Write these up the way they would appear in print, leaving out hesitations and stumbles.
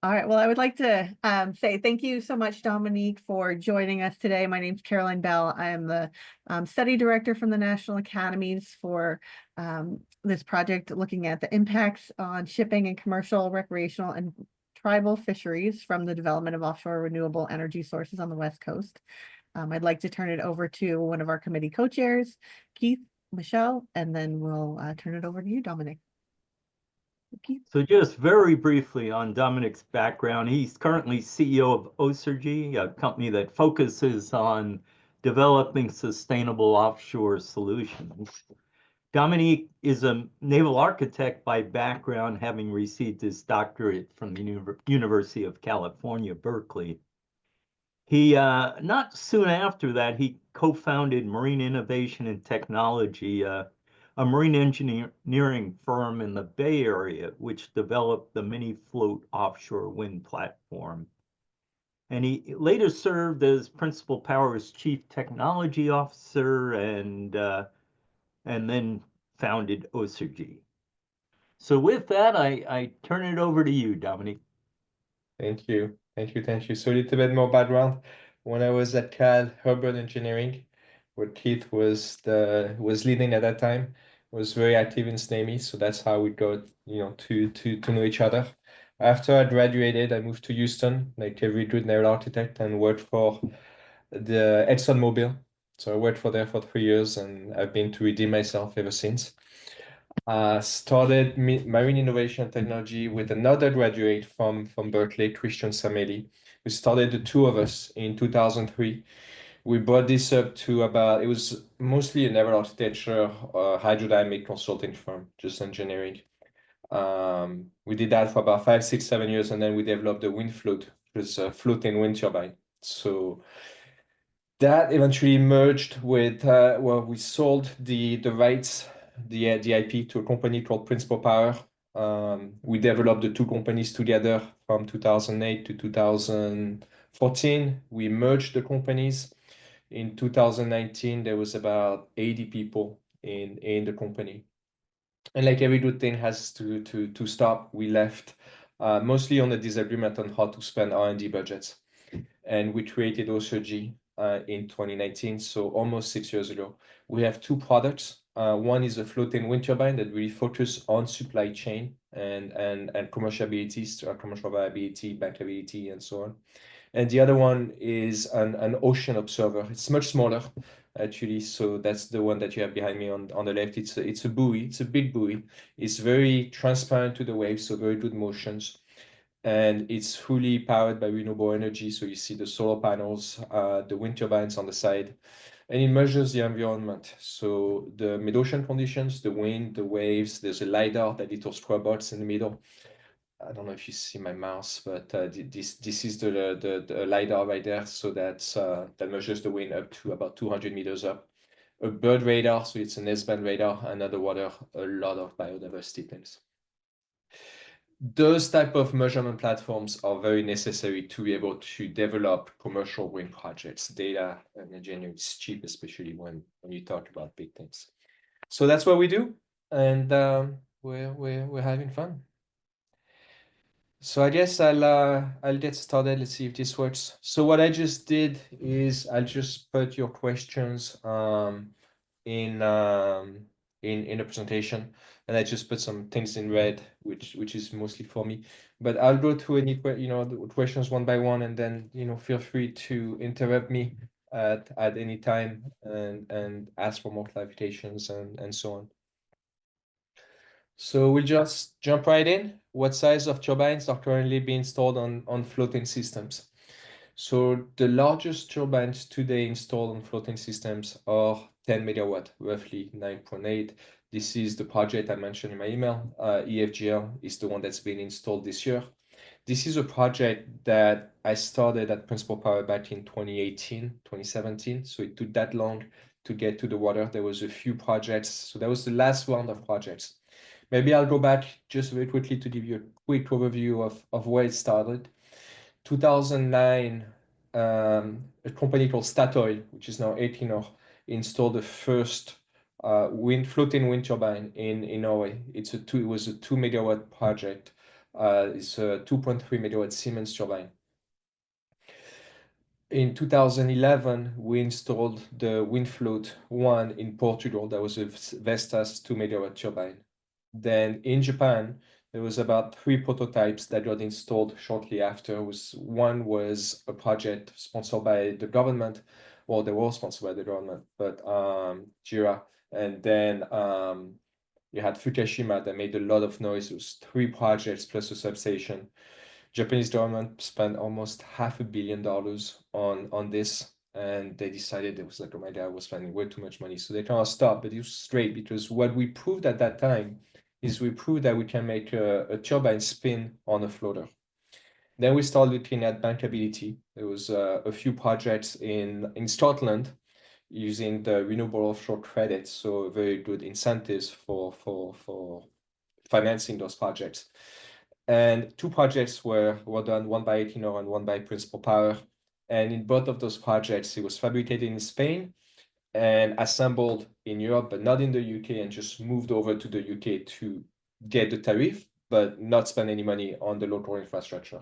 All right. Well, I would like to say thank you so much, Dominique, for joining us today. My name is Caroline Bell. I am the study director from the National Academies for this project looking at the impacts on shipping and commercial, recreational, and tribal fisheries from the development of offshore renewable energy sources on the West Coast. I'd like to turn it over to one of our committee co-chairs, Keith, Michelle, and then we'll turn it over to you, Dominic. Keith. So just very briefly on Dominique's background, he's currently CEO of Osergy, a company that focuses on developing sustainable offshore solutions. Dominique is a naval architect by background, having received his doctorate from the University of California, Berkeley. He, not soon after that, he co-founded Marine Innovation and Technology, a marine engineering firm in the Bay Area, which developed the mini float offshore wind platform. And he later served as Principal Power's Chief Technology Officer and then founded Osergy. So with that, I turn it over to you, Dominique. Thank you. Thank you. So a little bit more background. When I was at Cal Urban Engineering, where Keith was leading at that time, was very active in SNAMI. So that's how we got, to know each other. After I graduated, I moved to Houston, like every good naval architect, and worked for the ExxonMobil. So I worked for there for 3 years, and I've been to redeem myself ever since. Started marine innovation and technology with another graduate from Berkeley, Christian Sameli. We started the two of us in 2003. We brought this up to about, it was mostly a naval architecture, hydrodynamic consulting firm, just engineering. We did that for about 5, 6, 7 years, and then we developed the wind float, which is a floating wind turbine. So that eventually merged with, we sold the rights, the IP to a company called Principal Power. We developed the two companies together from 2008 to 2014. We merged the companies. In 2019, there was about 80 people in the company. And like every good thing has to stop, we left mostly on a disagreement on how to spend R&D budgets. And we created Osergy in 2019, so almost 6 years ago. We have two products. One is a floating wind turbine that really focus on supply chain and commercial viability, bankability, and so on. And the other one is an ocean observer. It's much smaller, actually. So that's the one that you have behind me on the left. It's a buoy. It's a big buoy. It's very transparent to the waves, so very good motions. And it's fully powered by renewable energy. So you see the solar panels, the wind turbines on the side, and it measures the environment. So the mid-ocean conditions, the wind, the waves, there's a LiDAR, that little robots in the middle. I don't know if you see my mouse, but this is the LiDAR right there. So that measures the wind up to about 200 meters up. A bird radar, so it's an S-band radar, and underwater, a lot of biodiversity things. Those type of measurement platforms are very necessary to be able to develop commercial wind projects. Data and engineering is cheap, especially when you talk about big things. So that's what we do, and we're having fun. So I guess I'll get started. Let's see if this works. So what I just did is I'll just put your questions in a presentation, and I just put some things in red, which is mostly for me. But I'll go through any the questions one by one, and then feel free to interrupt me at any time and ask for more clarifications and so on. So we'll just jump right in. What size of turbines are currently being installed on floating systems? So the largest turbines today installed on floating systems are 10 megawatt, roughly 9.8. This is the project I mentioned in my email. EFGL is the one that's been installed this year. This is a project that I started at Principal Power back in 2018, 2017. So it took that long to get to the water. There was a few projects. So that was the last round of projects. Maybe I'll go back just very quickly to give you a quick overview of where it started. 2009, a company called Statoil, which is now Equinor, installed the first floating wind turbine in Norway. It was a 2 megawatt project It's a 2.3 megawatt Siemens turbine. In 2011, we installed the Windfloat 1 in Portugal. That was a Vestas 2 megawatt turbine. Then in Japan, there was about 3 prototypes that got installed shortly after. One was a project sponsored by the government. Well, they were sponsored by the government, but JIRA. And then you had Fukushima that made a lot of noise. It was 3 projects plus a substation. Japanese government spent almost $500 million on this, and they decided, it was like, oh my God, we're spending way too much money. So they kind of stopped, but it was straight, because what we proved at that time is we proved that we can make a turbine spin on a floater. Then we started looking at bankability. There was a few projects in Scotland using the renewable offshore credits, so very good incentives for financing those projects. And 2 projects were done, one by Equinor and one by Principal Power. And in both of those projects, it was fabricated in Spain and assembled in Europe, but not in the UK, and just moved over to the UK to get the tariff, but not spend any money on the local infrastructure.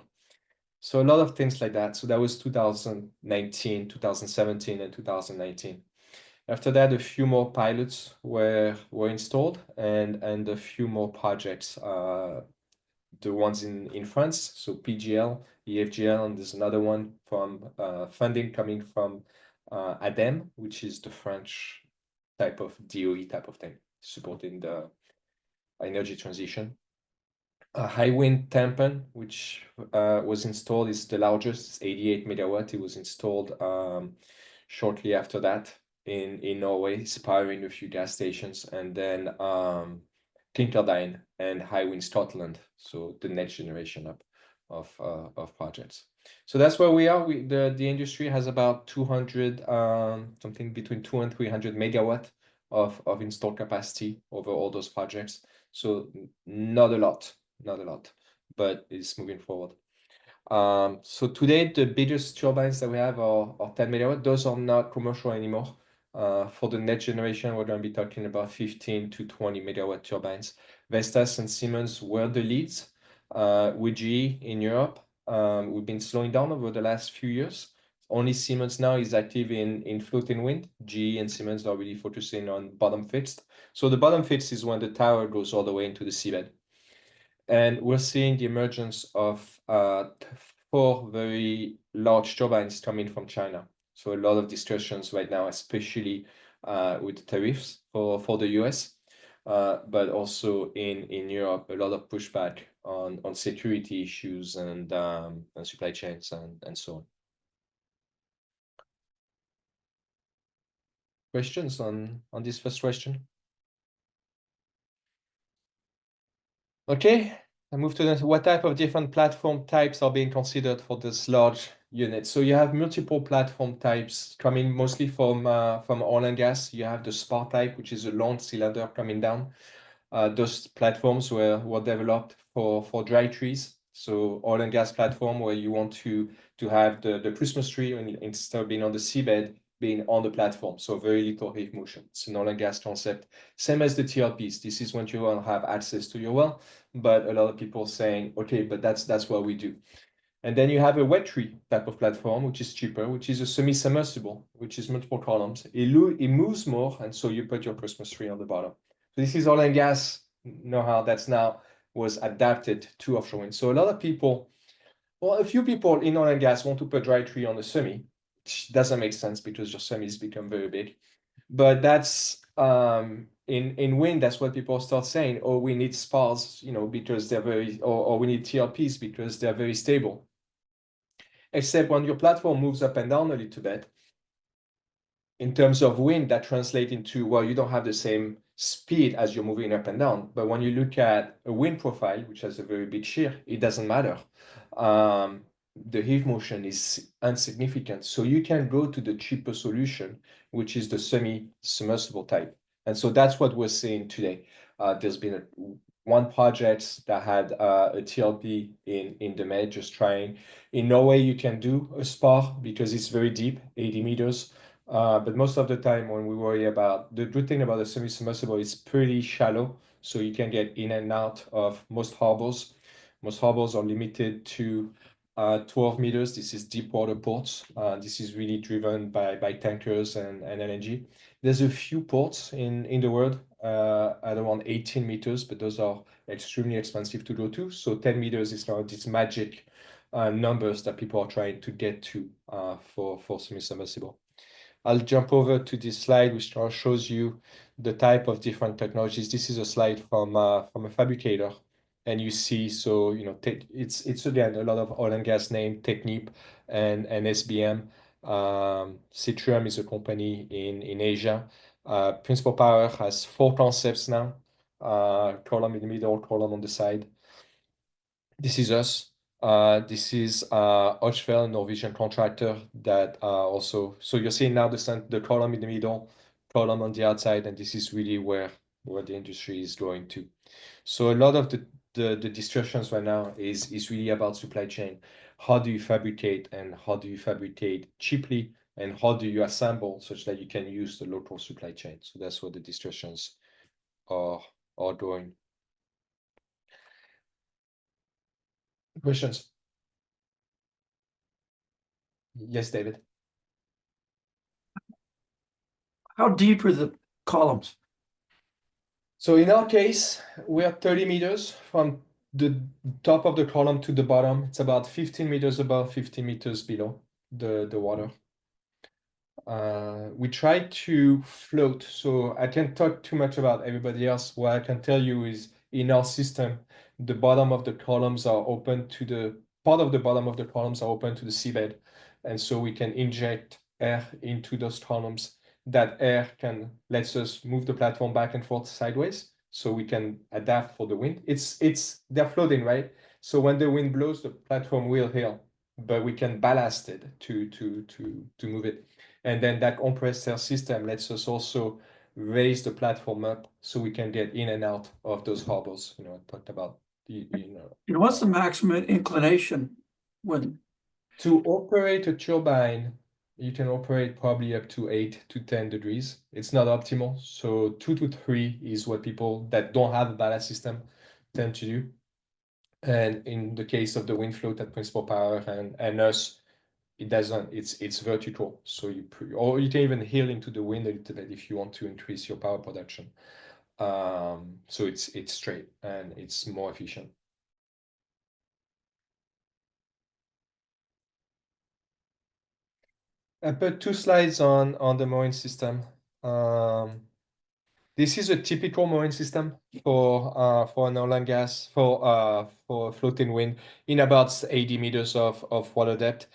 So a lot of things like that. So that was 2019, 2017, and 2019. After that, a few more pilots were installed, and a few more projects, the ones in France, so PGL, EFGL, and there's another one from funding coming from ADEME, which is the French type of DOE type of thing, supporting the energy transition. Hywind Tampen, which was installed, is the largest, it's 88 megawatt. It was installed shortly after that in Norway, it's powering a few gas stations, and then Kincardine and Hywind Scotland, so the next generation of projects. So that's where we are. The industry has about 200, something between 200 and 300 megawatt of installed capacity over all those projects. So not a lot, but it's moving forward. So today, the biggest turbines that we have are 10 megawatt. Those are not commercial anymore. For the next generation, we're going to be talking about 15 to 20 megawatt turbines. Vestas and Siemens were the leads. With GE in Europe, we've been slowing down over the last few years. Only Siemens now is active in floating wind. GE and Siemens are really focusing on bottom fixed. So the bottom fixed is when the tower goes all the way into the seabed. And we're seeing the emergence of 4 very large turbines coming from China. So a lot of discussions right now, especially with tariffs for the US, but also in Europe, a lot of pushback on security issues and supply chains and so on. Questions on this first question? Okay, I move to what type of different platform types are being considered for this large unit. So you have multiple platform types coming mostly from oil and gas. You have the spar type, which is a long cylinder coming down. Those platforms were developed for dry trees. So oil and gas platform where you want to have the Christmas tree, instead of being on the seabed, being on the platform. So very little wave motion. It's an oil and gas concept. Same as the TLPs. This is when you want to have access to your well, but a lot of people saying, okay, but that's what we do. And then you have a wet tree type of platform, which is cheaper, which is a semi-submersible, which is multiple columns. It moves more, and so you put your Christmas tree on the bottom. So this is oil and gas know-how that's now was adapted to offshore wind. So a lot of people, well, a few people in oil and gas want to put dry tree on the semi, which doesn't make sense because your semis become very big. But that's in wind, that's what people start saying. Oh, we need spars, because they're very, or we need TLPs because they're very stable. Except when your platform moves up and down a little bit, in terms of wind, that translates into, well, you don't have the same speed as you're moving up and down. But when you look at a wind profile, which has a very big shear, it doesn't matter. The heave motion is insignificant. So you can go to the cheaper solution, which is the semi-submersible type. And so that's what we're seeing today. There's been one project that had a TLP in the Med, just trying. In Norway, you can do a spar because it's very deep, 80 meters. But most of the time when we worry about, the good thing about the semi-submersible is pretty shallow, so you can get in and out of most harbors. Most harbors are limited to 12 meters. This is deep water ports. This is really driven by tankers and LNG. There's a few ports in the world at around 18 meters, but those are extremely expensive to go to. So 10 meters is now these magic numbers that people are trying to get to for semi-submersible. I'll jump over to this slide, which shows you the type of different technologies. This is a slide from a fabricator, and you see, so it's again a lot of oil and gas name, Technip and SBM. Citrium is a company in Asia. Principal Power has 4 concepts now. Column in the middle, column on the side. This is us. This is Ochvel, Norwegian contractor that also. So you're seeing now the column in the middle, column on the outside, and this is really where the industry is going to. So a lot of the discussions right now is really about supply chain. How do you fabricate, and how do you fabricate cheaply, and how do you assemble such that you can use the local supply chain? So that's what the discussions are going. Questions? Yes, David. How deep are the columns? So in our case, we are 30 meters from the top of the column to the bottom. It's about 15 meters above, 15 meters below the water. We try to float, so I can't talk too much about everybody else. What I can tell you is in our system, the bottom of the columns are open to the part of the bottom of the columns are open to the seabed, and so we can inject air into those columns. That air can lets us move the platform back and forth sideways, so we can adapt for the wind. They're floating, right? So when the wind blows, the platform will heal, but we can ballast it to move it. And then that compressed air system lets us also raise the platform up so we can get in and out of those harbors. I talked about, And what's the maximum inclination when? To operate a turbine, you can operate probably up to 8 to 10 degrees. It's not optimal. So 2 to 3 is what people that don't have a ballast system tend to do. And in the case of the wind float at Principal Power and us, it doesn't, it's vertical. So or you can even heal into the wind a little bit if you want to increase your power production. So it's straight and it's more efficient. I put 2 slides on the mooring system. This is a typical mooring system for an oil and gas for floating wind in about 80 meters of water depth.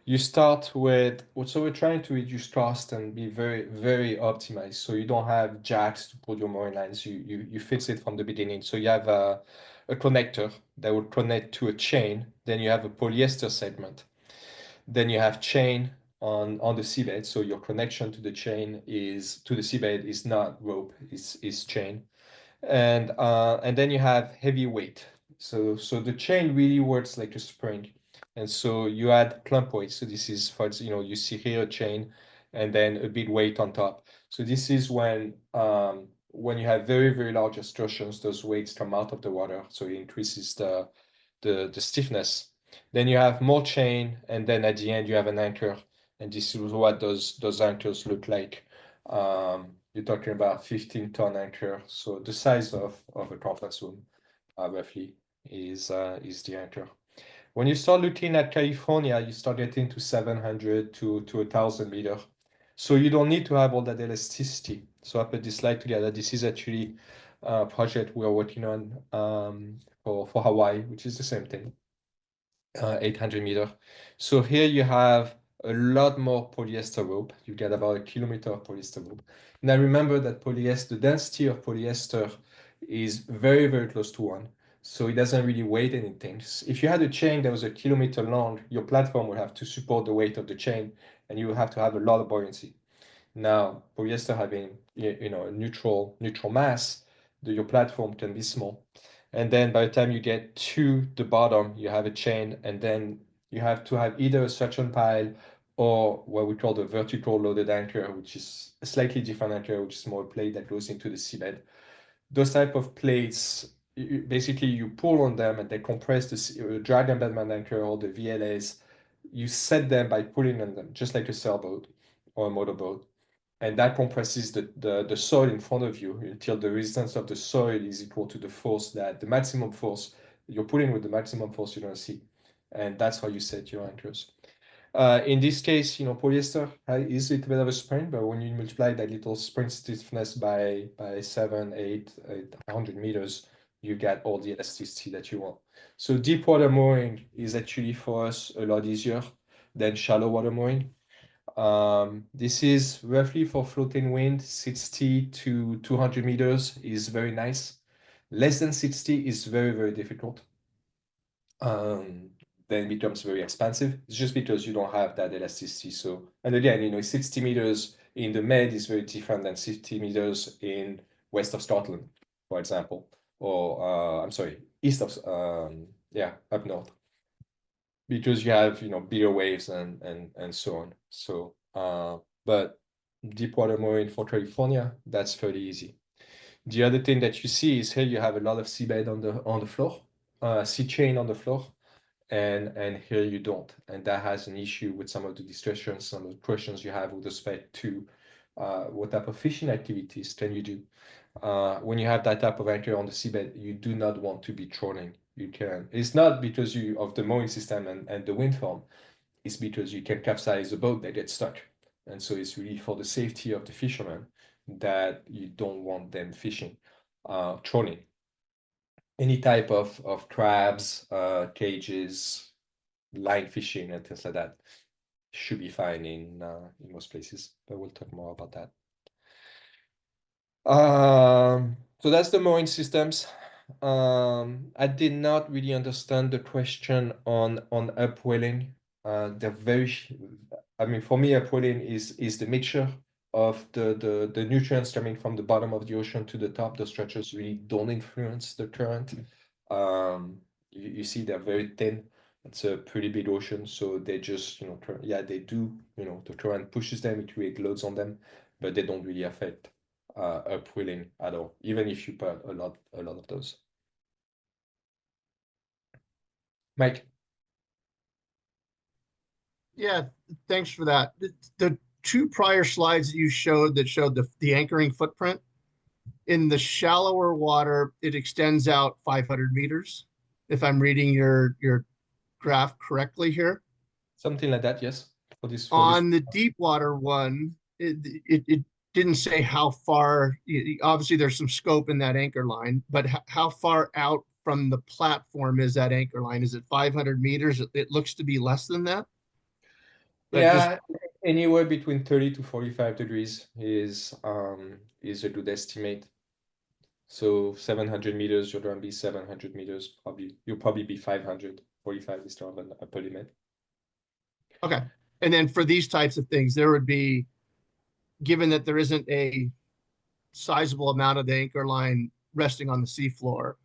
You start with, so we're trying to reduce cost and be very, very optimized. So you don't have jacks to put your mooring lines. You fix it from the beginning. So you have a connector that will connect to a chain. Then you have a polyester segment. Then you have chain on the seabed. So your connection to the chain to the seabed is not rope, is chain. And then you have heavy weight. So the chain really works like a spring. And so you add clamp weight. So this is for, you see here a chain and then a big weight on top. So this is when you have very, very large extrusions, those weights come out of the water. So it increases the stiffness. Then you have more chain, and then at the end you have an anchor. And this is what those anchors look like. You're talking about 15-ton anchor. So the size of a conference room, roughly, is the anchor. When you start looking at California, you start getting to 700 to 1,000 meters. So you don't need to have all that elasticity. So I put this slide together. This is actually a project we are working on for Hawaii, which is the same thing, 800 meters. So here you have a lot more polyester rope. You get about 1 kilometer of polyester rope. Now remember that the density of polyester is very, very close to 1. So it doesn't really weigh anything. If you had a chain that was 1 kilometer long, your platform would have to support the weight of the chain, and you would have to have a lot of buoyancy. Now, polyester having a neutral mass, your platform can be small. And then by the time you get to the bottom, you have a chain, and then you have to have either a suction pile or what we call the vertical loaded anchor, which is a slightly different anchor, which is more a plate that goes into the seabed. Those type of plates basically you pull on them and they compress the drag embedment anchor or the VLAs. You set them by pulling on them, just like a sailboat or a motorboat. And that compresses the soil in front of you until the resistance of the soil is equal to the force the maximum force you're pulling with the maximum force you're going to see. And that's how you set your anchors. In this case, polyester is a bit of a spring, but when you multiply that little spring stiffness by 800 meters, you get all the elasticity that you want. So deep water mooring is actually for us a lot easier than shallow water mooring. This is roughly for floating wind, 60 to 200 meters is very nice. Less than 60 is very, very difficult. Then it becomes very expensive. It's just because you don't have that elasticity. So, and again, 60 meters in the Med is very different than 60 meters in west of Scotland, for example, or I'm sorry, east of, up north, because you have, bigger waves and so on. So, but deep water mooring for California, that's fairly easy. The other thing that you see is here you have a lot of seabed on the floor, sea chain on the floor. And here you don't, and that has an issue with some of the discussions, some of the questions you have with respect to what type of fishing activities can you do. When you have that type of anchor on the seabed, you do not want to be trolling. It's not because of the mooring system and the wind farm, it's because you can capsize a boat that gets stuck. And so it's really for the safety of the fishermen that you don't want them fishing, trolling. Any type of crabs, cages, line fishing and things like that should be fine in most places, but we'll talk more about that. So that's the mooring systems. I did not really understand the question on upwelling. They're very, I mean, for me, upwelling is the mixture of the nutrients coming from the bottom of the ocean to the top. The structures really don't influence the current. You see they're very thin. It's a pretty big ocean, so they just, they do, the current pushes them, it creates loads on them, but they don't really affect upwelling at all, even if you put a lot of those. Mike. Yeah, thanks for that. The two prior slides that you showed the anchoring footprint, in the shallower water, it extends out 500 meters, if I'm reading your graph correctly here. Something like that, yes. On the deep water one, it didn't say how far. Obviously, there's some scope in that anchor line, but how far out from the platform is that anchor line? Is it 500 meters? It looks to be less than that. Yeah, anywhere between 30 to 45 degrees is a good estimate. So 700 meters, you're going to be 700 meters. You'll probably be 500. 45 is still an upper limit. Okay. And then for these types of things, there would be, given that there isn't a sizable amount of the anchor line resting on the seafloor,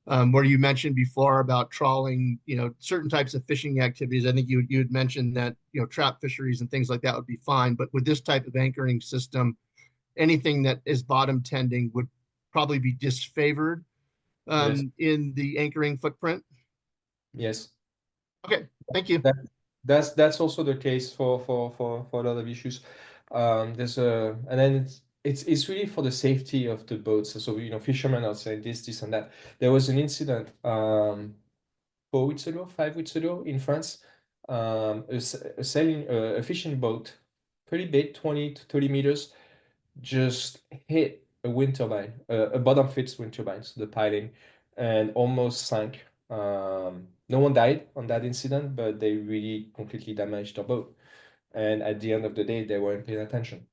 where you mentioned before about trawling, certain types of fishing activities. I think you had mentioned that, trap fisheries and things like that would be fine. But with this type of anchoring system, anything that is bottom tending would probably be disfavored in the anchoring footprint. Yes. Okay, thank you. That's also the case for a lot of issues. And then it's really for the safety of the boats. So fishermen are saying this and that. There was an incident 5 weeks ago in France. A fishing boat, pretty big, 20 to 30 meters, just hit a wind turbine, a bottom fixed wind turbine, so the piling, and almost sank. No one died on that incident, but they really completely damaged their boat. And at the end of the day, they weren't paying attention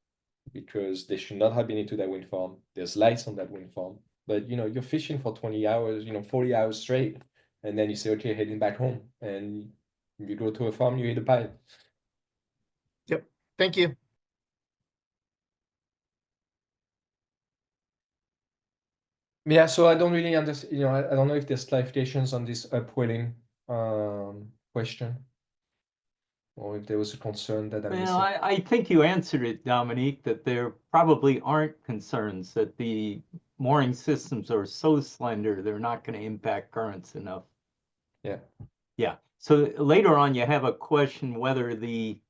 because they should not have been into that wind farm. There's lights on that wind farm, but you're fishing for 20 hours, 40 hours straight, and then you say, okay, heading back home, and you go to a farm, you hit a pile. Yep. Thank you. Yeah, so I don't really understand, I don't know if there's clarifications on this upwelling question. or if there was a concern that I'm Well, missing. I think you answered it, Dominique, that there probably aren't concerns that the mooring systems are so slender, they're not going to impact currents enough. Yeah. Yeah. So later on, you have a question whether the,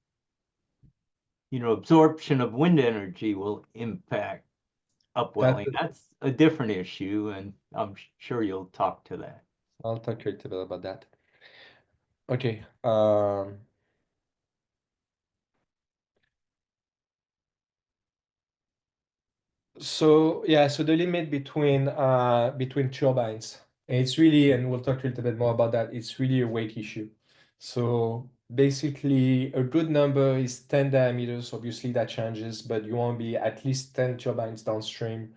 absorption of wind energy will impact upwelling. That's a different issue, and I'm sure you'll talk to that. I'll talk a little bit about that. Okay. So yeah, so the limit between turbines, it's really, and we'll talk a little bit more about that, it's really a weight issue. So basically a good number is 10 diameters. Obviously that changes, but you want to be at least 10 turbines downstream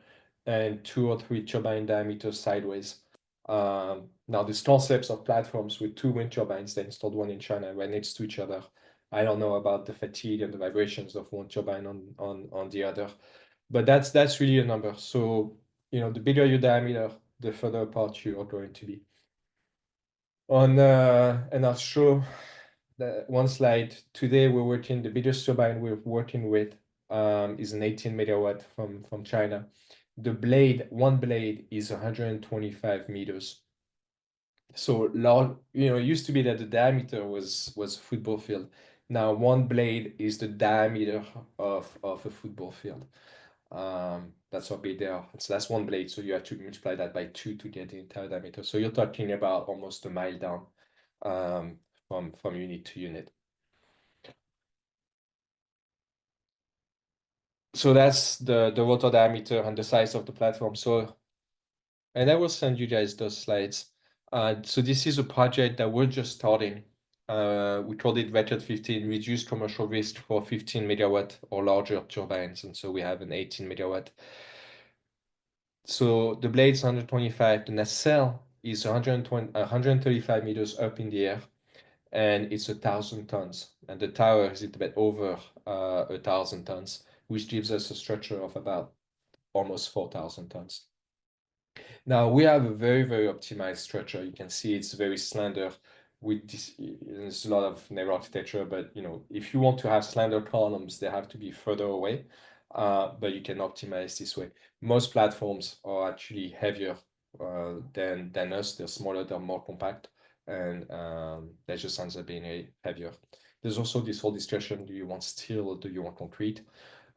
and 2 or 3 turbine diameters sideways. Now these concepts of platforms with 2 wind turbines, they installed one in China right next to each other. I don't know about the fatigue and the vibrations of one turbine on the other. But that's really a number. So, the bigger your diameter, the further apart you are going to be. And I'll show that one slide. Today the biggest turbine we're working with is an 18 megawatt from China. One blade is 125 meters. So large, it used to be that the diameter was a football field. Now one blade is the diameter of a football field. That's how big they are. So that's one blade. So you have to multiply that by 2 to get the entire diameter. So you're talking about almost a mile down from unit to unit. So that's the rotor diameter and the size of the platform. And I will send you guys those slides. So this is a project that we're just starting. We called it Record 15, Reduced Commercial Risk for 15 megawatt or larger turbines. And so we have an 18 megawatt. So the blade's 125, the nacelle is 135 meters up in the air, and it's 1,000 tons. And the tower is a little bit over 1,000 tons, which gives us a structure of about almost 4,000 tons. Now we have a very, very optimized structure. You can see it's very slender. There's a lot of narrow architecture, but if you want to have slender columns, they have to be further away. But you can optimize this way. Most platforms are actually heavier than us. They're smaller, they're more compact, and that just ends up being heavier. There's also this whole discussion: do you want steel or do you want concrete?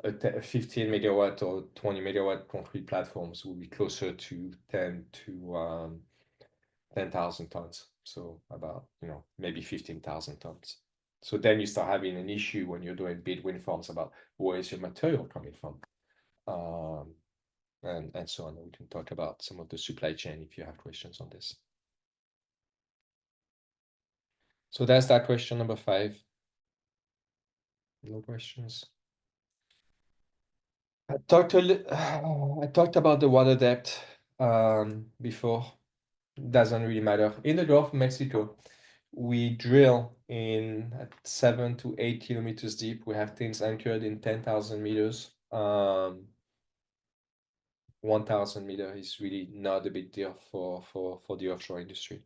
A 15 megawatt or 20 megawatt concrete platforms will be closer to 10,000 tons. So about, maybe 15,000 tons. So then you start having an issue when you're doing big wind farms about where is your material coming from, and so on. We can talk about some of the supply chain if you have questions on this. So that's that question number 5. No questions. I talked about the water depth before. Doesn't really matter. In the Gulf of Mexico, we drill at 7 to 8 kilometers deep. We have things anchored in 10,000 meters. 1,000 meter is really not a big deal for the offshore industry.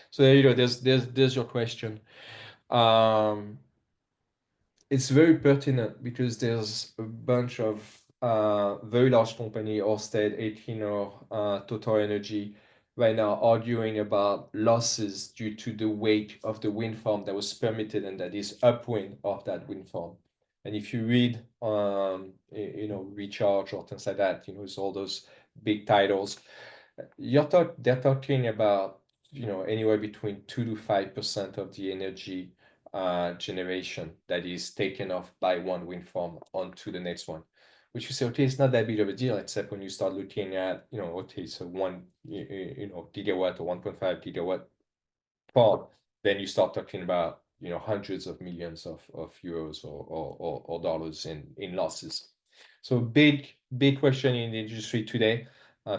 So there you go. There's your question. It's very pertinent because there's a bunch of very large company, Ørsted, Equinor, Total Energy, right now arguing about losses due to the weight of the wind farm that was permitted and that is upwind of that wind farm. And if you read, Recharge or things like that, it's all those big titles. They're talking about, anywhere between 2 to 5% of the energy generation that is taken off by one wind farm onto the next one, which you say, okay, it's not that big of a deal, except when you start looking at, okay, so 1 gigawatt or 1.5 gigawatt farm, then you start talking about, hundreds of millions of euros or dollars in losses. So big question in the industry today.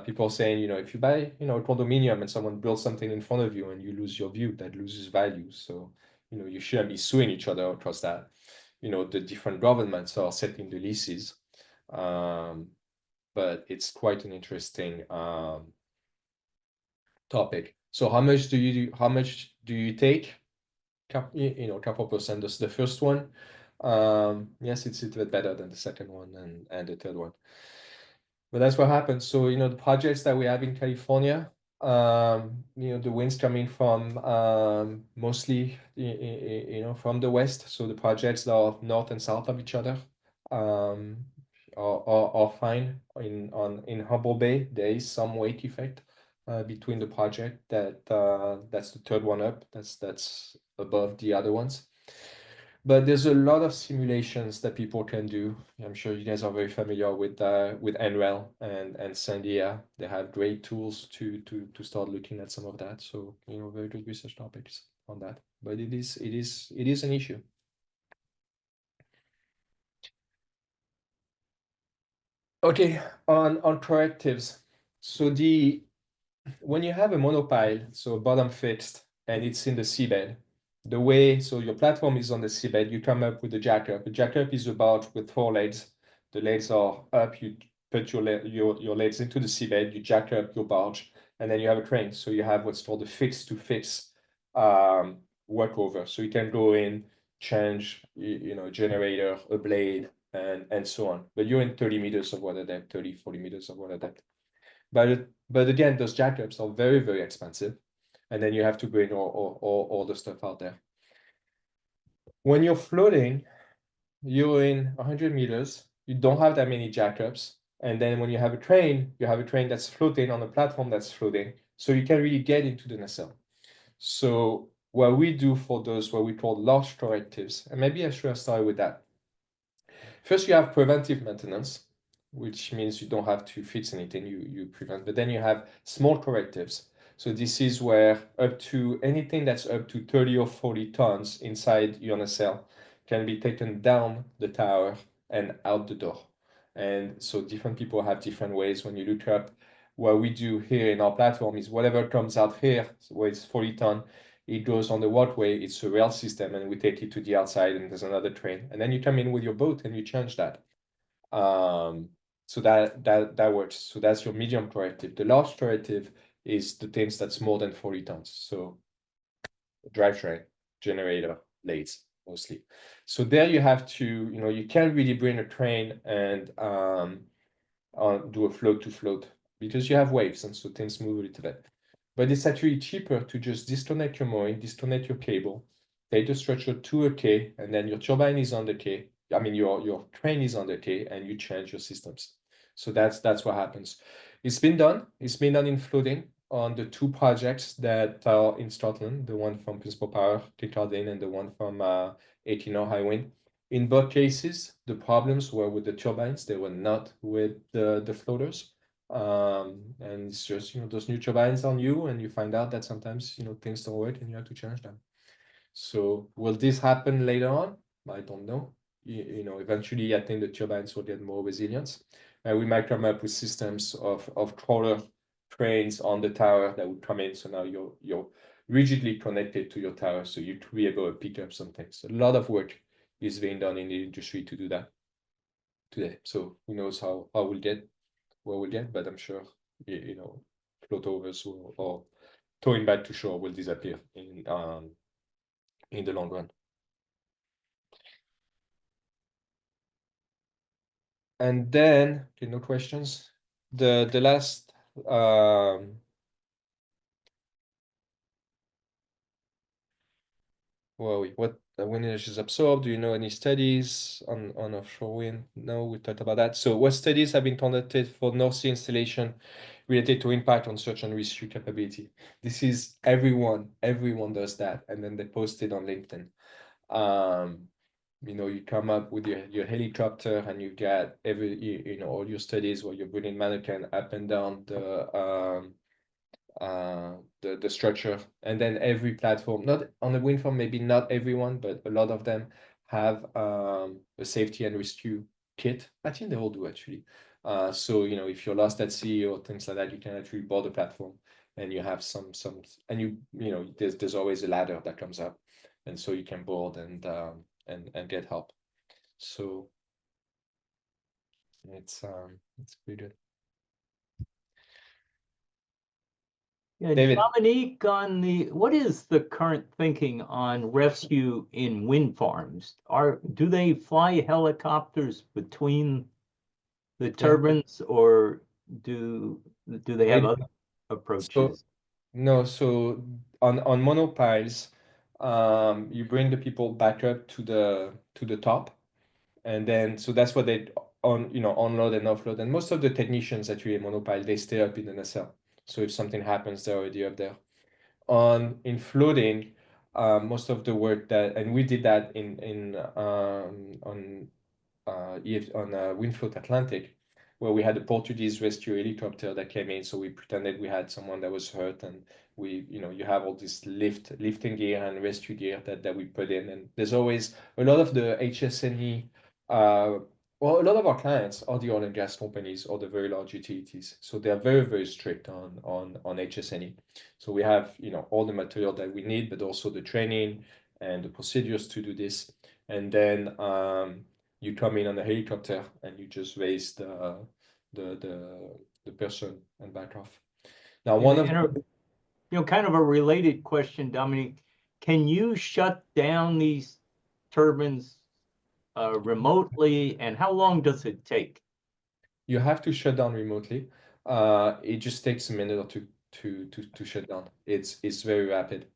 People saying, if you buy, a condominium and someone builds something in front of you and you lose your view, that loses value. So, you shouldn't be suing each other across that. The different governments are setting the leases. But it's quite an interesting topic. So how much do you take? couple percent. That's the first one. Yes, it's a bit better than the second one and the third one. But that's what happens. So, the projects that we have in California, the winds coming from mostly, from the west. So the projects that are north and south of each other are fine. In Humboldt Bay, there is some weight effect between the project that's the third one up. That's above the other ones. But there's a lot of simulations that people can do. I'm sure you guys are very familiar with NREL and Sandia. They have great tools to start looking at some of that. So very good research topics on that. But it is an issue. Okay, on correctives. So when you have a monopile, so bottom fixed, and it's in the seabed, so your platform is on the seabed, you come up with a jackup. A jackup is about with 4 legs. The legs are up, you put your legs into the seabed, you jack up your barge, and then you have a crane. So you have what's called a fix to fix workover. So you can go in, change, a generator, a blade, and so on. But you're in 30 meters of water depth, 30, 40 meters of water depth. But again, those jackups are very, very expensive. And then you have to bring all the stuff out there. When you're floating, you're in 100 meters. You don't have that many jackups. And then when you have a train, that's floating on a platform that's floating. So you can really get into the nacelle. So what we do for those, what we call large correctives, and maybe I should have started with that. First, you have preventive maintenance, which means you don't have to fix anything, you prevent. But then you have small correctives. So this is where up to anything that's up to 30 or 40 tons inside your nacelle can be taken down the tower and out the door. And so different people have different ways. When you look up, what we do here in our platform is whatever comes out here, so where it's 40 ton, it goes on the walkway, it's a rail system, and we take it to the outside, and there's another train. And then you come in with your boat and you change that. So that works. So that's your medium corrective. The large corrective is the things that's more than 40 tons. So drivetrain, generator, blades, mostly. So there you have to, you can't really bring a train and do a float to float because you have waves, and so things move a little bit. But it's actually cheaper to just disconnect your mooring, disconnect your cable, take the structure to a quay, and then your turbine is on the quay. I mean, your crane is on the quay, and you change your systems. So that's what happens. It's been done. It's been done in floating on the 2 projects that are in Scotland, the one from Principal Power, Kincardine, and the one from 18 High Wind. In both cases, the problems were with the turbines. They were not with the floaters. And it's just, those new turbines on you, and you find out that sometimes, things don't work and you have to change them. So will this happen later on? I don't know. Eventually, I think the turbines will get more resilience. And we might come up with systems of crawler cranes on the tower that would come in. So now you're rigidly connected to your tower, so you'd be able to pick up some things. A lot of work is being done in the industry to do that today. So who knows how we'll get where we'll get, but I'm sure float overs or towing back to shore will disappear in the long run. And then, okay, no questions. The last what wind energy is absorbed? Do you know any studies on offshore wind? No, we talked about that. So what studies have been conducted for North Sea installation related to impact on search and rescue capability? This is everyone does that, and then they post it on LinkedIn. You come up with your helicopter, and you get all your studies where you're bringing mannequin up and down the structure, and then every platform, not on the wind farm, maybe not everyone, but a lot of them have a safety and rescue kit. I think they all do actually. So if you're lost at sea or things like that, you can actually board the platform, and you have some and there's always a ladder that comes up, and so you can board and get help. So it's pretty good. Yeah, David. Dominique, what is the current thinking on rescue in wind farms? Do they fly helicopters between the turbines, or do they have other approaches? No, so on monopiles, you bring the people back up to the top, and then so that's what they onload and offload. And most of the technicians that you in monopile, they stay up in the nacelle. So if something happens, they're already up there. In floating, most of the work and we did that on Windfloat Atlantic, where we had a Portuguese rescue helicopter that came in. So we pretended we had someone that was hurt, and you have all this lifting gear and rescue gear that we put in. And there's always a lot of the HSNE. Well, a lot of our clients are the oil and gas companies or the very large utilities. So they are very, very strict on HSNE. So we have, all the material that we need, but also the training and the procedures to do this. And then you come in on a helicopter and you just raise the person and back off. Now, kind of a related question, Dominique, can you shut down these turbines remotely, and how long does it take? You have to shut down remotely. It just takes a minute or two to shut down. It's very rapid.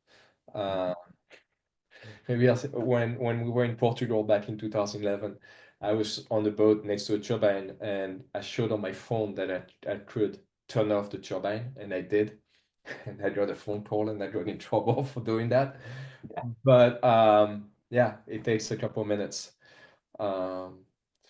Maybe when we were in Portugal back in 2011, I was on the boat next to a turbine, and I showed on my phone that I could turn off the turbine, and I did. And I got a phone call, and I got in trouble for doing that. But yeah, it takes a couple of minutes.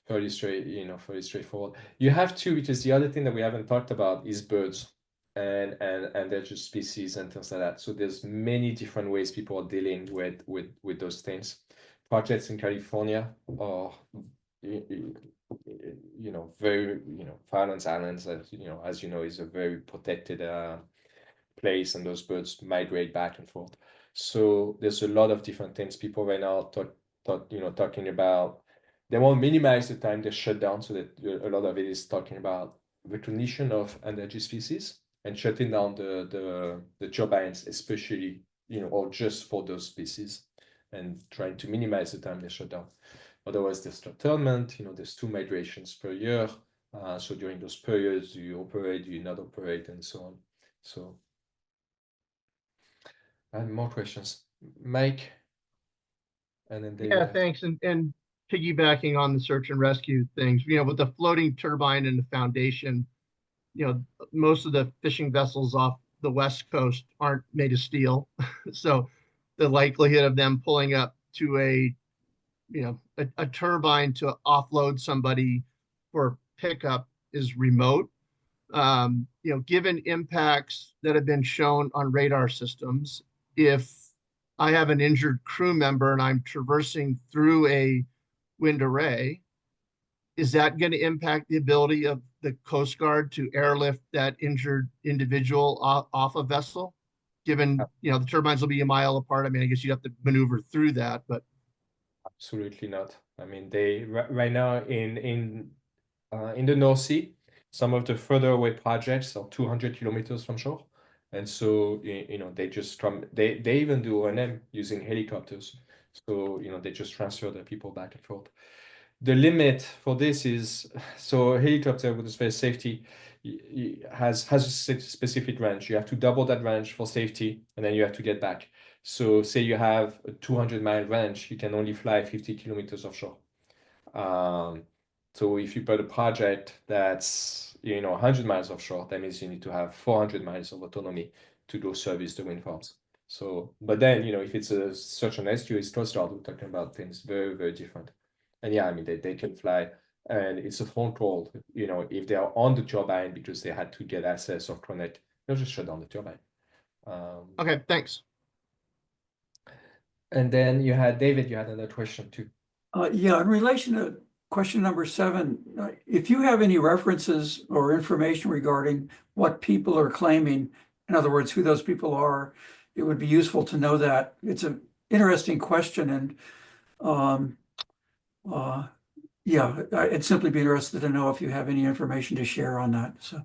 Fairly straightforward. You have to, because the other thing that we haven't talked about is birds and they're just species and things like that. So there's many different ways people are dealing with those things. Projects in California are very Firelands Islands, as you know, is a very protected place, and those birds migrate back and forth. So there's a lot of different things people right now talking about. They want to minimize the time they shut down, so that a lot of it is talking about recognition of endangered species and shutting down the turbines, especially, or just for those species, and trying to minimize the time they shut down. Otherwise, there's curtailment, there's 2 migrations per year. So during those periods, do you operate, do you not operate, and so on. So I have more questions. Mike, and then David. Yeah, thanks. And piggybacking on the search and rescue things, with the floating turbine and the foundation, most of the fishing vessels off the West Coast aren't made of steel. So the likelihood of them pulling up to a turbine to offload somebody for pickup is remote. Given impacts that have been shown on radar systems, if I have an injured crew member and I'm traversing through a wind array, is that going to impact the ability of the Coast Guard to airlift that injured individual off a vessel? Given, the turbines will be a mile apart. I mean, I guess you have to maneuver through that, but. Absolutely not. I mean, they right now in the North Sea, some of the further away projects are 200 kilometers from shore. And so, they just they even do O&M using helicopters. So, they just transfer the people back and forth. The limit for this is, so a helicopter with a space safety has a specific range. You have to double that range for safety, and then you have to get back. So say you have a 200-mile range, you can only fly 50 kilometers offshore. So if you put a project that's 100 miles offshore, that means you need to have 400 miles of autonomy to go service the wind farms. So, but then if it's a search and rescue, it's Coast Guard, we're talking about things very, very different. And yeah, I mean they can fly, and it's a phone call. If they are on the turbine because they had to get access or connect, they'll just shut down the turbine. Okay, thanks. And then you had David. You had another question too. Yeah, in relation to question number 7, if you have any references or information regarding what people are claiming, in other words, who those people are, it would be useful to know that. It's an interesting question, and yeah, I'd simply be interested to know if you have any information to share on that. So,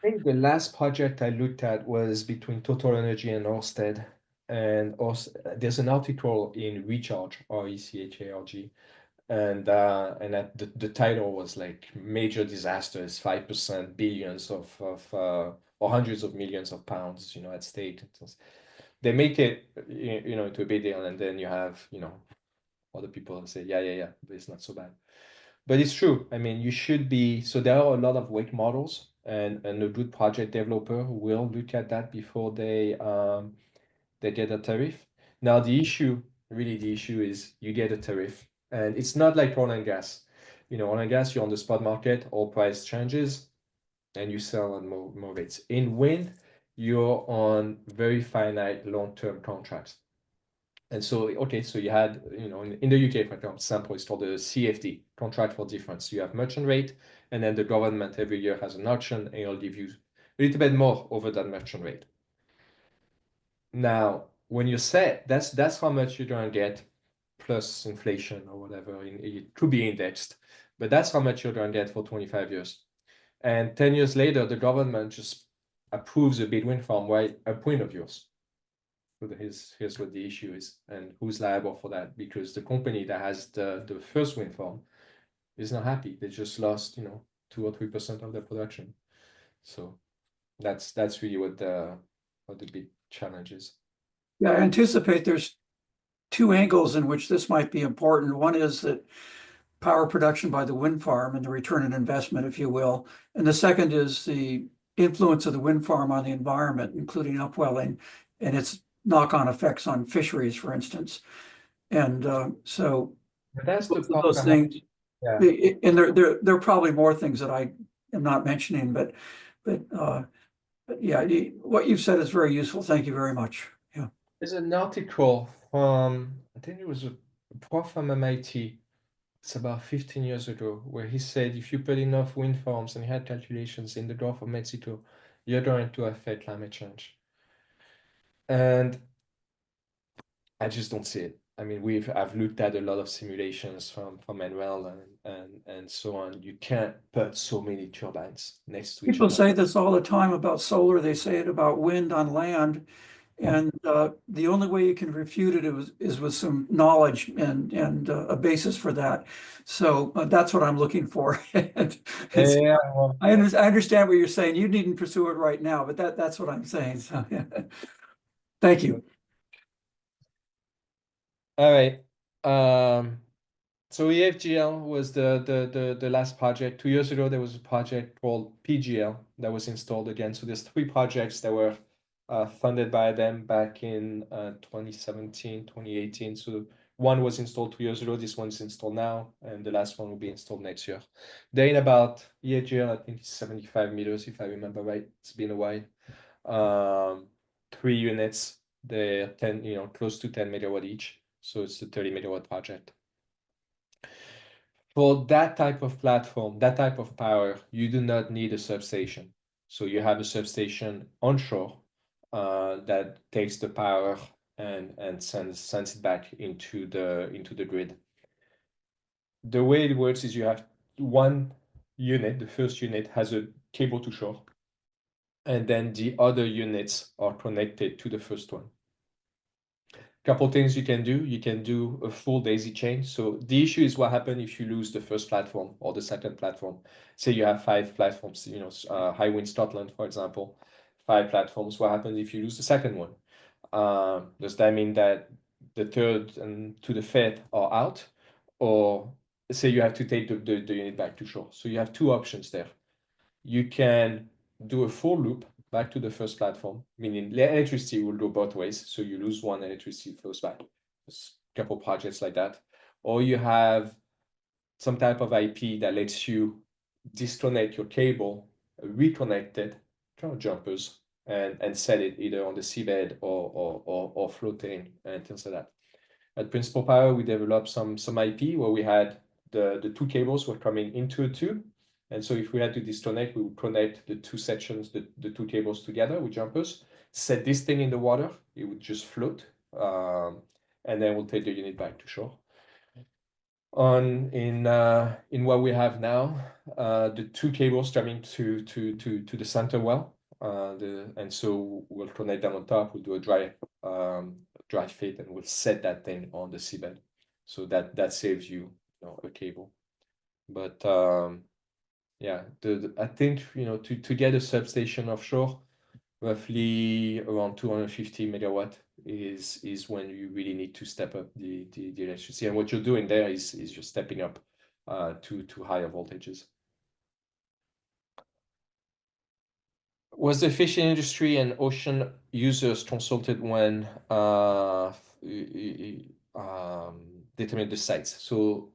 think the last project I looked at was between Total Energy and Ørsted. And also, there's an article in Recharge, RECHARG, and the title was like major disasters, 5%, billions of or hundreds of millions of pounds, at stake. They make it, into a big deal, and then you have, other people say, yeah, but it's not so bad. But it's true. I mean, you should be. So there are a lot of weight models, and a good project developer will look at that before they get a tariff. Now the issue is you get a tariff, and it's not like oil and gas. Oil and gas, you're on the spot market, oil price changes, and you sell on more rates. In wind, you're on very finite long-term contracts. And so, okay, so you had, in the UK, for example, it's called the CFD, contract for difference. You have merchant rate, and then the government every year has an auction, and it'll give you a little bit more over that merchant rate. Now, when you set, that's how much you're going to get plus inflation or whatever. It could be indexed, but that's how much you're going to get for 25 years. And 10 years later, the government just approves a big wind farm right a point of yours. So here's what the issue is, and who's liable for that? Because the company that has the first wind farm is not happy. They just lost, 2 or 3% of their production. So that's really what the big challenge is. Yeah, I anticipate there's two angles in which this might be important. One is that power production by the wind farm and the return on investment, if you will. And the second is the influence of the wind farm on the environment, including upwelling and its knock-on effects on fisheries, for instance. And so But that's the both of those things. Yeah. And there are probably more things that I am not mentioning, but yeah, what you've said is very useful. Thank you very much. Yeah. There's an article from, I think it was a prof from MIT. It's about 15 years ago, where he said if you put enough wind farms, and he had calculations in the Gulf of Mexico, you're going to affect climate change. And I just don't see it. I mean, I've looked at a lot of simulations from Manuel and so on. You can't put so many turbines next to each People other. say this all the time about solar. They say it about wind on land. And the only way you can refute it is with some knowledge and a basis for that. So that's what I'm looking for. Yeah, well, I understand what you're saying. You needn't pursue it right now, but that's what I'm saying. So yeah. Thank you. all right. So EFGL was the last project. 2 years ago, there was a project called PGL that was installed again. So there's 3 projects that were funded by them back in 2017, 2018. So one was installed 2 years ago. This one's installed now, and the last one will be installed next year. They're in about EFGL, I think it's 75 meters, if I remember right. It's been a while. 3 units. They're 10, close to 10 megawatt each. So it's a 30 megawatt project. For that type of platform, that type of power, you do not need a substation. So you have a substation onshore that takes the power and sends it back into the grid. The way it works is you have one unit, the first unit has a cable to shore, and then the other units are connected to the first one. Couple things you can do. You can do a full daisy chain. So the issue is what happens if you lose the first platform or the second platform. Say you have 5 platforms, High Wind Scotland, for example, 5 platforms. What happens if you lose the second one? Does that mean that the third and to the fifth are out? Or say you have to take the unit back to shore. So you have 2 options there. You can do a full loop back to the first platform, meaning the electricity will go both ways. So you lose one, electricity flows back. There's a couple projects like that. Or you have some type of IP that lets you disconnect your cable, reconnect it, jumpers, and set it either on the seabed or floating and things like that. At Principal Power, we developed some IP where we had the 2 cables were coming into a tube. And so if we had to disconnect, we would connect the 2 sections, the 2 cables together with jumpers, set this thing in the water, it would just float, and then we'll take the unit back to shore. in what we have now, the two cables coming to the center well, and so we'll connect them on top. We'll do a dry fit, and we'll set that thing on the seabed, so that saves you, a cable. But yeah, I think to get a substation offshore, roughly around 250 megawatt is when you really need to step up the electricity. And what you're doing there is you're stepping up to higher voltages. Was the fishing industry and ocean users consulted when determine the sites? So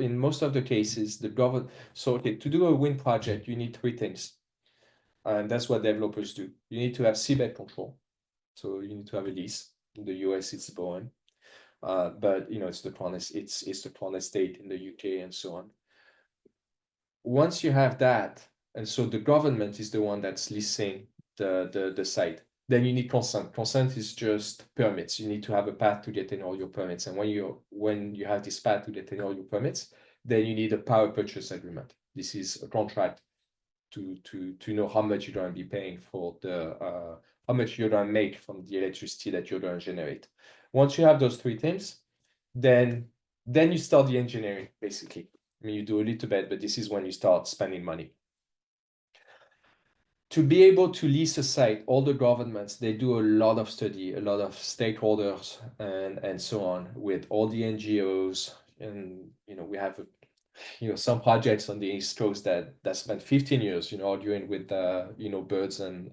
in most of the cases, the government. So okay, to do a wind project, you need three things, and that's what developers do. You need to have seabed control. So you need to have a lease. In the US, it's Bowen, but it's the Planet State in the UK and so on. Once you have that, and so the government is the one that's leasing the site, then you need consent. Consent is just permits. You need to have a path to get in all your permits, and when you have this path to get in all your permits, then you need a power purchase agreement. This is a contract to know how much you're going to be paying for how much you're going to make from the electricity that you're going to generate. Once you have those three things, then you start the engineering, basically. I mean, you do a little bit, but this is when you start spending money. To be able to lease a site, all the governments, they do a lot of study, a lot of stakeholders and so on with all the NGOs. And, we have some projects on the East Coast that spent 15 years, arguing with, birds and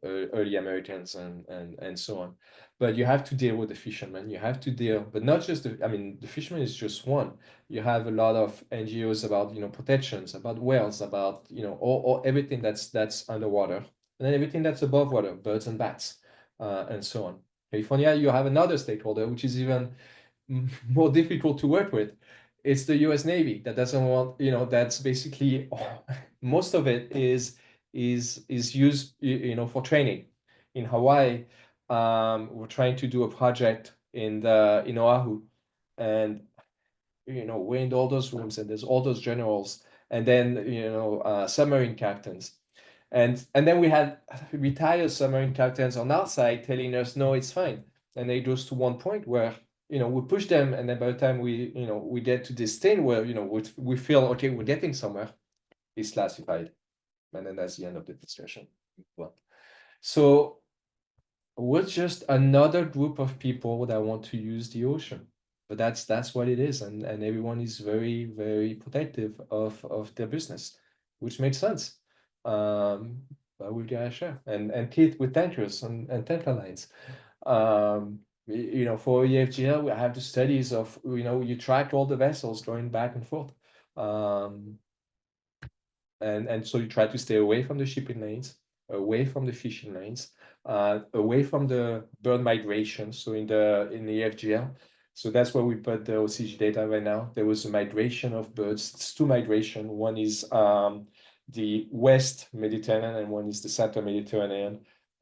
early Americans and so on. But you have to deal with the fishermen. You have to deal, but not just the fishermen is just one. You have a lot of NGOs about, protections, about whales, about, all everything that's underwater, and then everything that's above water, birds and bats, and so on. California, you have another stakeholder, which is even more difficult to work with. It's the US Navy that doesn't want, that's basically most of it is used, for training. In Hawaii, we're trying to do a project in Oahu, and we're in all those rooms, and there's all those generals, and then submarine captains, and then we had retired submarine captains on our side telling us, no, it's fine. And it goes to one point where we push them, and then by the time we get to this thing where we feel okay, we're getting somewhere, it's classified, and then that's the end of the discussion. So we're just another group of people that want to use the ocean, but that's what it is, and everyone is very, very protective of their business, which makes sense. But we gotta share and Keith with tankers and tanker lines. For EFGL, we have the studies of you track all the vessels going back and forth, and so you try to stay away from the shipping lanes, away from the fishing lanes, away from the bird migration. So in the EFGL, so that's where we put the OCG data right now. There was a migration of birds. It's two migration. One is the West Mediterranean, and one is the Center Mediterranean,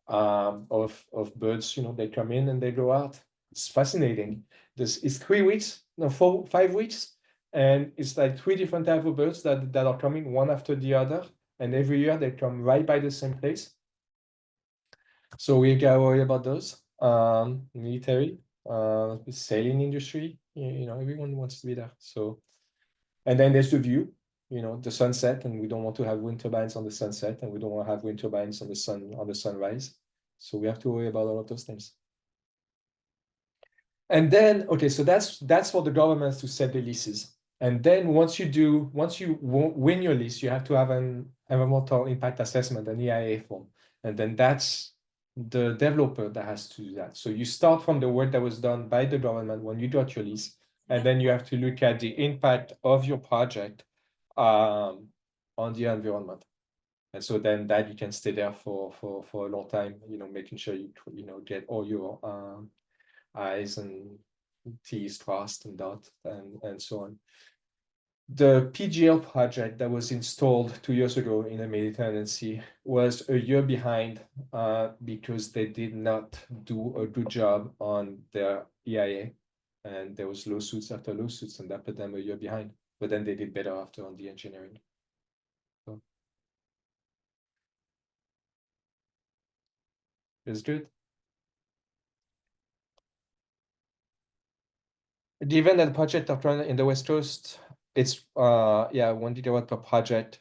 of birds. They come in and they go out. It's fascinating. It's 3 weeks, no, 5 weeks, and it's like 3 different types of birds that are coming one after the other, and every year they come right by the same place. So we gotta worry about those. Military, sailing industry, everyone wants to be there. So, and then there's the view, the sunset, and we don't want to have wind turbines on the sunset, and we don't want to have wind turbines on the sunrise. So we have to worry about all of those things. And then, okay, so that's for the governments to set the leases. And then once you win your lease, you have to have an environmental impact assessment, an EIA form. And then that's the developer that has to do that. So you start from the work that was done by the government when you got your lease, and then you have to look at the impact of your project on the environment. And so then that you can stay there for a long time, making sure you get all your I's and T's crossed and dot and so on. The PGL project that was installed 2 years ago in the Mediterranean Sea was a year behind because they did not do a good job on their EIA. And there was lawsuits after lawsuits, and that put them a year behind. But then they did better after on the engineering. So it's good. Given that the project are run in the West Coast, it's 1 gigawatt per project.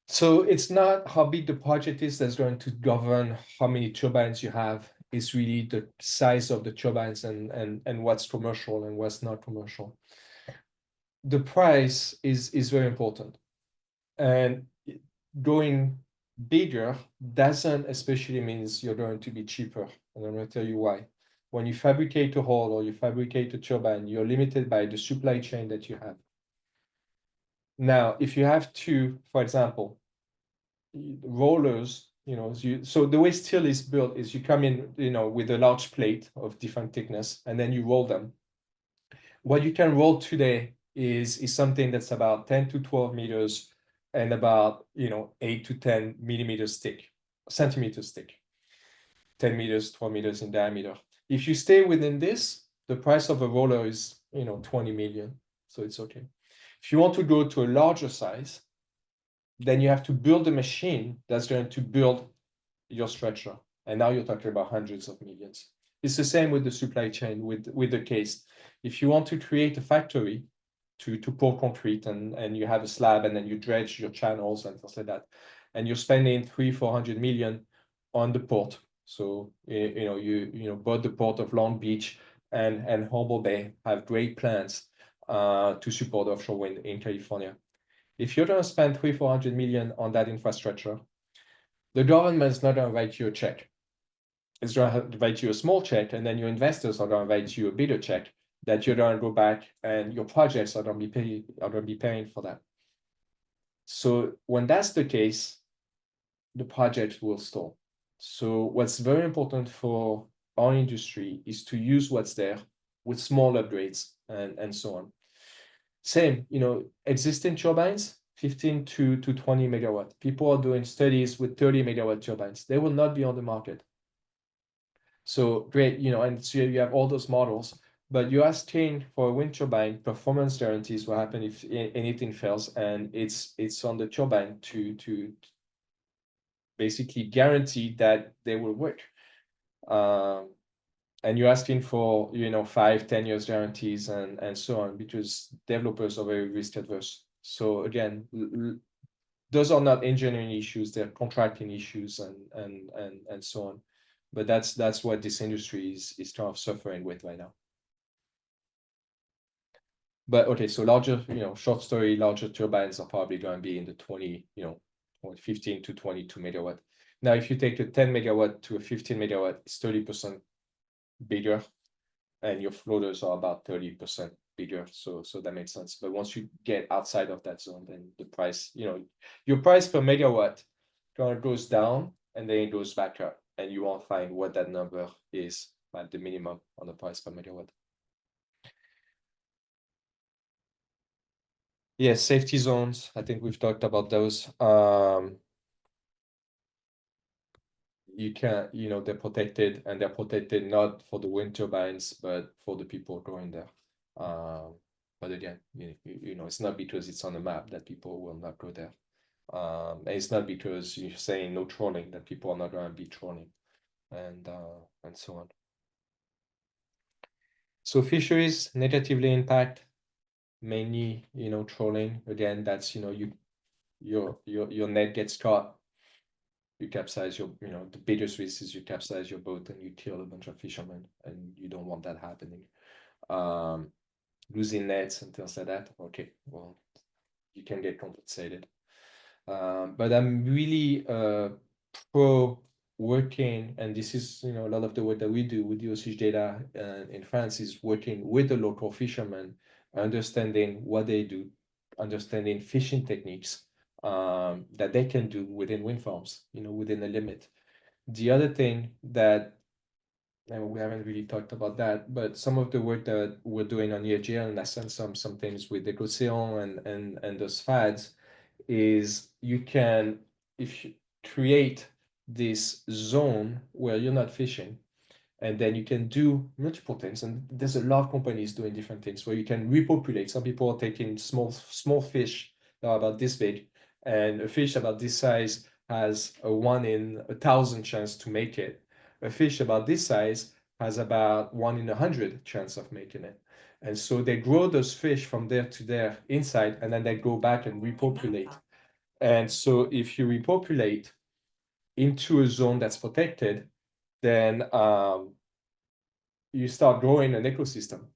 So it's not how big the project is that's going to govern how many turbines you have. It's really the size of the turbines and what's commercial and what's not commercial. The price is very important. And going bigger doesn't especially means you're going to be cheaper. And I'm going to tell you why. When you fabricate a hull or you fabricate a turbine, you're limited by the supply chain that you have. Now, if you have to, for example, rollers, so the way steel is built is you come in, with a large plate of different thickness, and then you roll them. What you can roll today is something that's about 10 to 12 meters and about 8 to 10 centimeters thick, 10 meters, 12 meters in diameter. If you stay within this, the price of a roller is 20 million, so it's okay. If you want to go to a larger size, then you have to build a machine that's going to build your stretcher, and now you're talking about hundreds of millions. It's the same with the supply chain, with the case. If you want to create a factory to pour concrete and you have a slab and then you dredge your channels and things like that, and you're spending 300-400 million on the port. So you bought the port of Long Beach and Humboldt Bay have great plans to support offshore wind in California. If you're going to spend 300-400 million on that infrastructure, the government is not going to write you a check. It's going to write you a small check, and then your investors are going to write you a bigger check that you're going to go back, and your projects are going to be paying for that. So when that's the case, the project will stall. So what's very important for our industry is to use what's there with small upgrades and so on. Same, existing turbines, 15 to 20 megawatt. People are doing studies with 30 megawatt turbines. They will not be on the market. So great, and so you have all those models, but you're asking for a wind turbine, performance guarantees what happen if anything fails, and it's on the turbine to basically guarantee that they will work. And you're asking for 5-10 years guarantees and so on, because developers are very risk adverse. So again, those are not engineering issues, they're contracting issues and so on. But that's what this industry is kind of suffering with right now. But okay, so larger, short story, larger turbines are probably going to be in the 15 to 22 megawatt. Now, if you take a 10 megawatt to a 15 megawatt, it's 30% bigger, and your floaters are about 30% bigger. So that makes sense. But once you get outside of that zone, then the price, your price per megawatt kind of goes down and then it goes back up, and you won't find what that number is at the minimum on the price per megawatt. Yes, safety zones. I think we've talked about those. You can't, they're protected, and they're protected not for the wind turbines, but for the people going there. But again, it's not because it's on the map that people will not go there. And it's not because you're saying no trolling that people are not going to be trolling, and so on. So fisheries negatively impact mainly, trolling. Again, that's your net gets caught. You capsize the biggest risk is you capsize your boat and you kill a bunch of fishermen, and you don't want that happening. Losing nets and things like that. Okay, well, you can get compensated. But I'm really pro working, and this is a lot of the work that we do with the OCH data in France is working with the local fishermen, understanding what they do, understanding fishing techniques that they can do within wind farms, within a limit. The other thing that, and we haven't really talked about that, but some of the work that we're doing on EAGL, and I sent some things with the Océan and those FADs, is you can, if you create this zone where you're not fishing, And then you can do multiple things. And there's a lot of companies doing different things where you can repopulate. Some people are taking small fish that are about this big, and a fish about this size has a 1 in 1,000 chance to make it. A fish about this size has about 1 in 100 chance of making it. And so they grow those fish from there to there inside, and then they go back and repopulate. And so if you repopulate into a zone that's protected, then you start growing an ecosystem,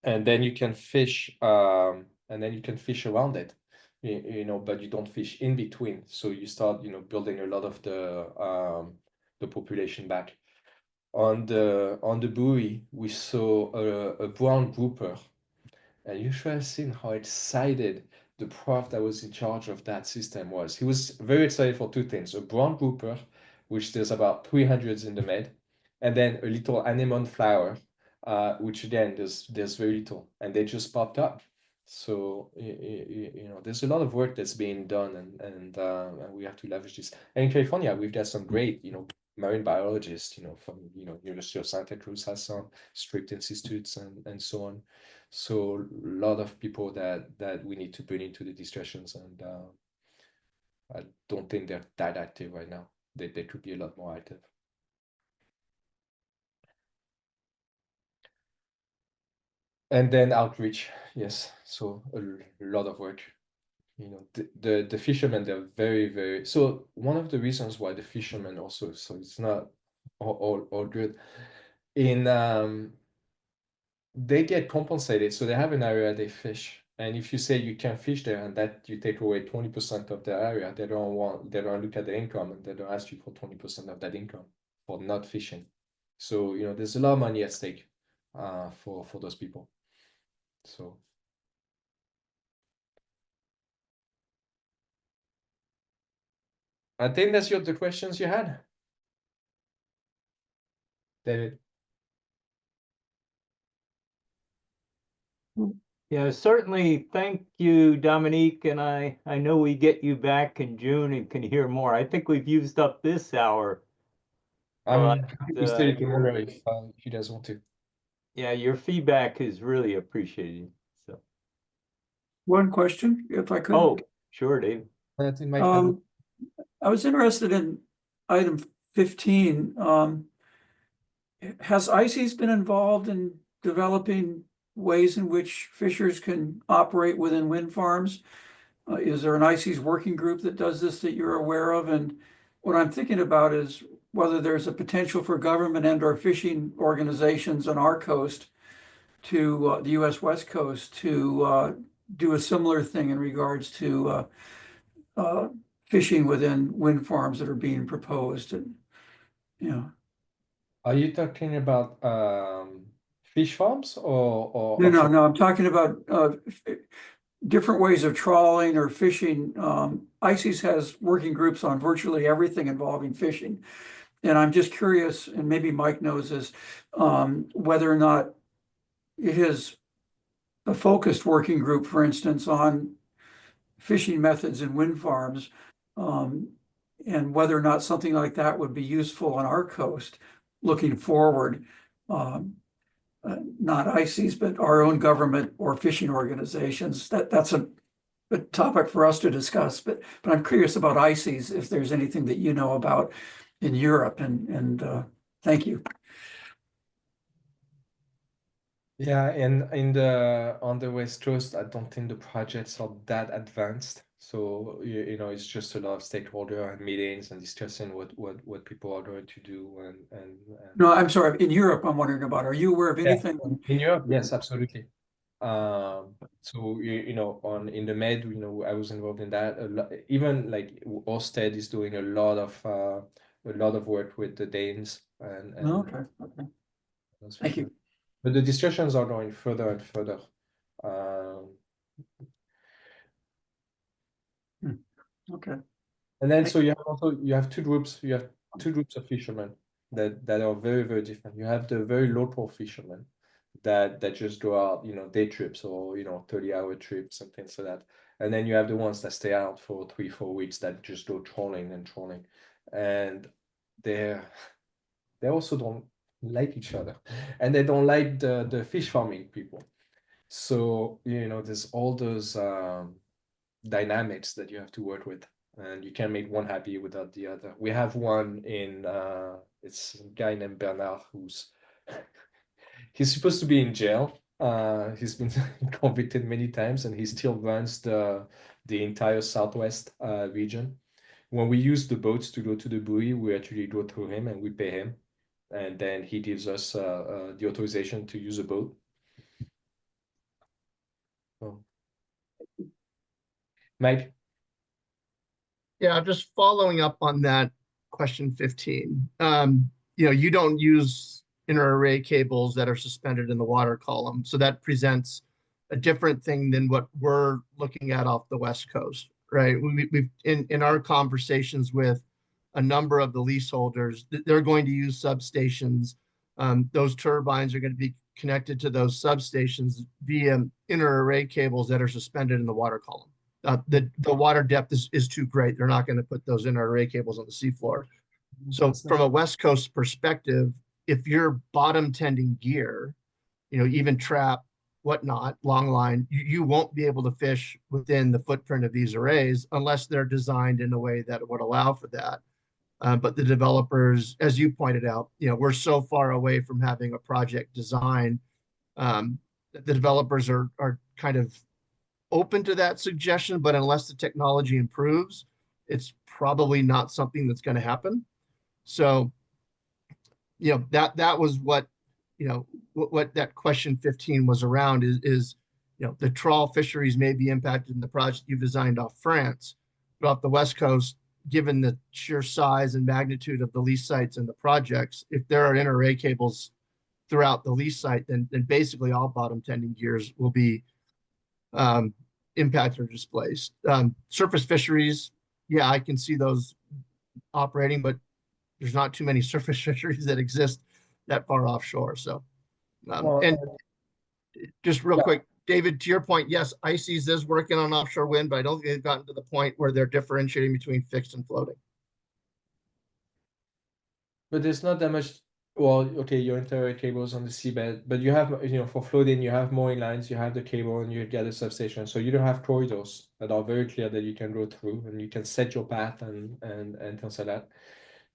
and then you can fish, around it, but you don't fish in between. So you start, building a lot of the population back. On the buoy, we saw a brown grouper, and you should have seen how excited the prof that was in charge of that system was. He was very excited for two things: a brown grouper, which there's about 300 in the med, and then a little anemone flower, which again there's very little, and they just popped up. So there's a lot of work that's being done, and we have to leverage this. And in California, we've got some great marine biologists, from University of Santa Cruz has some strict institutes and so on. So a lot of people that we need to bring into the discussions, and I don't think they're that active right now. They could be a lot more active. And then outreach, yes. So a lot of work. The fishermen, they're very, very. So one of the reasons why the fishermen also, so it's not all good. They get compensated, so they have an area they fish. And if you say you can't fish there and that you take away 20% of their area, they don't look at the income, and they don't ask you for 20% of that income for not fishing. So there's a lot of money at stake for those people. So I think that's the questions you had, David. Yeah, certainly. Thank you, Dominique. And I know we get you back in June and can hear more. I think we've used up this hour. I'm But, happy to stay tomorrow if you guys want to. yeah, your feedback is really appreciated. So, One question, if I could. oh, sure, Dave. That's in my I was interested in item 15. Has ICES been involved in developing ways in which fishers can operate within wind farms? Is there an ICES working group that does this that you're aware of? And what I'm thinking about is whether there's a potential for government and/or fishing organizations on our coast to the U.S. West Coast to do a similar thing in regards to fishing within wind farms that are being proposed. And Are you talking about fish farms or no, I'm talking about different ways of trawling or fishing. ICES has working groups on virtually everything involving fishing. And I'm just curious, and maybe Mike knows this, whether or not it is a focused working group, for instance, on fishing methods in wind farms, and whether or not something like that would be useful on our coast looking forward. Not ICES, but our own government or fishing organizations. That's a topic for us to discuss. But I'm curious about ICES, if there's anything that you know about in Europe. And thank you. Yeah, and on the West Coast, I don't think the projects are that advanced. So it's just a lot of stakeholder meetings and discussing what people are going to do and No, I'm sorry. In Europe, I'm wondering about. Are you aware of anything? in Europe? Yes, absolutely. So in the Med, I was involved in that a lot. Even like Ørsted is doing a lot of work with the Danes and Okay. Thank you. But the discussions are going further and further. Okay. And then so you have two groups. You have two groups of fishermen that are very, very different. You have the very local fishermen that just go out, day trips or 30-hour trips and things like that. And then you have the ones that stay out for 3-4 weeks that just go trawling and trawling. And they also don't like each other, and they don't like the fish farming people. So, you know, there's all those dynamics that you have to work with, and you can't make one happy without the other. We have one in it's a guy named Bernard who's he's supposed to be in jail. He's been convicted many times, and he still runs the entire Southwest region. When we use the boats to go to the buoy, we actually go through him and we pay him, and then he gives us the authorization to use a boat. So, Mike? Yeah, just following up on that question 15. You know, you don't use inter-array cables that are suspended in the water column, so that presents a different thing than what we're looking at off the West Coast, right? We've in our conversations with a number of the leaseholders, they're going to use substations. Those turbines are going to be connected to those substations via inter-array cables that are suspended in the water column. The water depth is too great. They're not going to put those inter-array cables on the seafloor. So from a West Coast perspective, if you're bottom tending gear, you know, even trap, whatnot, long line, you won't be able to fish within the footprint of these arrays unless they're designed in a way that would allow for that. But the developers, as you pointed out, you know, we're so far away from having a project design. The developers are kind of open to that suggestion, but unless the technology improves, it's probably not something that's going to happen. So, you know, that was what, you know, what that question 15 was around is, you know, the trawl fisheries may be impacted in the project you've designed off France, but off the West Coast, given the sheer size and magnitude of the lease sites and the projects, if there are inter-array cables throughout the lease site, then basically all bottom tending gears will be impacted or displaced. Surface fisheries, yeah, I can see those operating, but there's not too many surface fisheries that exist that far offshore. So, and just real quick, David, to your point, yes, ICES is working on offshore wind, but I don't think they've gotten to the point where they're differentiating between fixed and floating. But there's not that much. Well, okay, your inter-array cables on the seabed, but you have, you know, for floating, you have mooring lines, you have the cable, and you get a substation. So you don't have corridors that are very clear that you can go through, and you can set your path and things like that.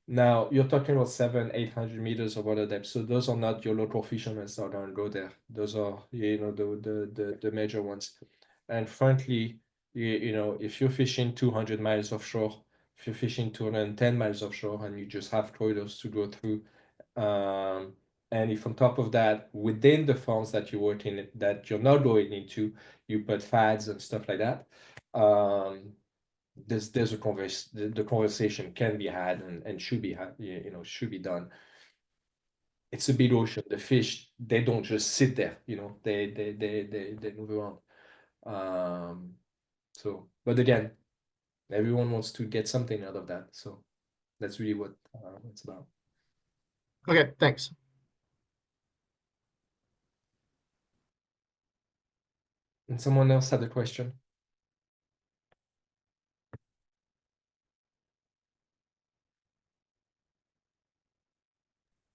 Now you're talking about 700-800 meters of water depth. So those are not your local fishermen that are going to go there. Those are, you know, the major ones. And frankly, you know, if you're fishing 200 miles offshore, if you're fishing 210 miles offshore, and you just have corridors to go through, and if on top of that, within the farms that you're working, that you're not going into, you put fads and stuff like that, there's a the conversation can be had and should be had, you know, should be done. It's a big ocean. The fish, they don't just sit there, you know, they move around. So, but again, everyone wants to get something out of that. So that's really what it's about. Okay, thanks. And someone else had a question.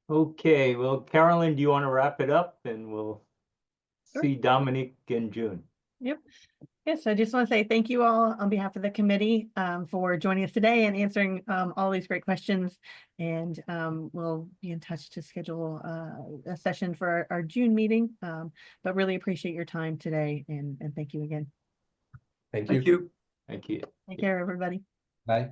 Okay, well, Carolyn, do you want to wrap it up and we'll Sure. see Dominique in June? Yep. Yes, I just want to say thank you all on behalf of the committee for joining us today and answering all these great questions. And we'll be in touch to schedule a session for our June meeting. But really appreciate your time today and thank you again. Thank you. Thank you. Thank you. Take care, everybody. Bye.